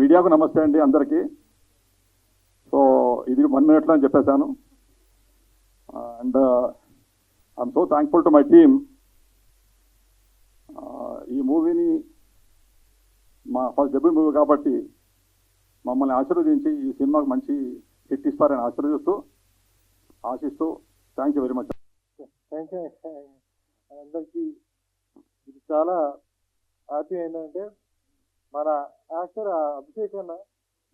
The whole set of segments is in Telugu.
మీడియాకు నమస్తే అండి అందరికీ. సో ఇది 1 minute అని చెప్పేశాను. And I'm so thankful to my team. ఈ మూవీని మా ఫస్ట్ డెబ్యూ మూవీ కాబట్టి మమ్మల్ని ఆశీర్వదించి ఈ సినిమాకి మంచి హిట్ ఇస్తారని ఆశిస్తూ thank you very much. Thank you. అందరికీ ఇది చాలా హ్యాపీ ఏంటంటే మన యాక్టర్ అభిషేక్ అన్న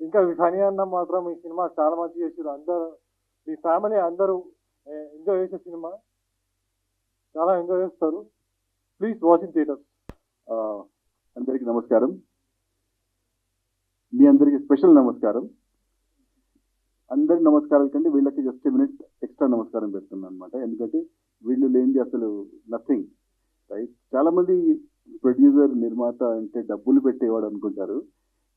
ఇంకా ఫనీ అన్న మాత్రం ఈ సినిమా చాలా మంచిగా చేసారు. అందరూ మీ ఫ్యామిలీ అందరూ ఎంజాయ్ చేసే సినిమా, చాలా ఎంజాయ్ చేస్తారు. Please watch in theatre. అందరికీ నమస్కారం. మీ అందరికీ స్పెషల్ నమస్కారం. అందరికి నమస్కారాల కంటే వీళ్ళకి జస్ట్ మినిట్ ఎక్స్ట్రా నమస్కారం పెడుతున్నాను అనమాట. ఎందుకంటే వీళ్ళు లేనిది అసలు నథింగ్, రైట్? చాలా మంది ప్రొడ్యూసర్ నిర్మాత అంటే డబ్బులు పెట్టేవాడు అనుకుంటారు.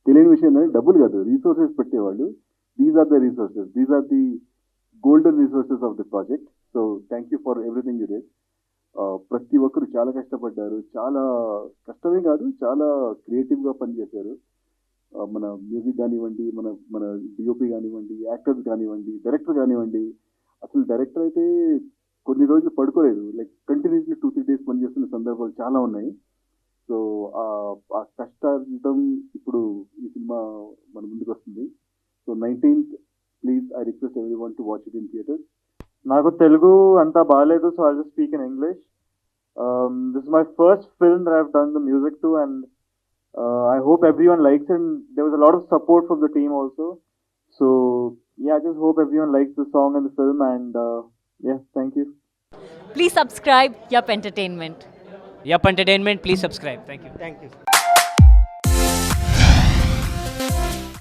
తెలియని విషయం ఏంటంటే డబ్బులు కాదు, రీసోర్సెస్ పెట్టేవాళ్ళు. These are the resources, these are the golden resources of the project. So thank you for everything you did. ప్రతి ఒక్కరు చాలా కష్టపడ్డారు. చాలా కష్టమే కాదు, చాలా క్రియేటివ్గా పనిచేశారు. మన మ్యూజిక్ కానివ్వండి, మన మన డిఓపి కానివ్వండి, యాక్టర్స్ కానివ్వండి, డైరెక్టర్ కానివ్వండి. అసలు డైరెక్టర్ అయితే కొన్ని రోజులు పడుకోలేదు, లైక్ కంటిన్యూస్లీ 2-3 days పనిచేస్తున్న సందర్భాలు చాలా ఉన్నాయి. సో ఆ కష్టార్జితం ఇప్పుడు ఈ సినిమా మన ముందుకు వస్తుంది. So 19th please I request everyone to watch it in theatre. నాకు తెలుగు అంతా బాగాలేదు, so I just speak in English. This is my first film that I have done the music to, and I hope everyone likes it. And there was a lot of support from the team also. So yeah, I just hope everyone likes the song and the film. And yeah, thank you. Please subscribe Yup Entertainment. Yup Entertainment, please subscribe. Thank you. Thank you.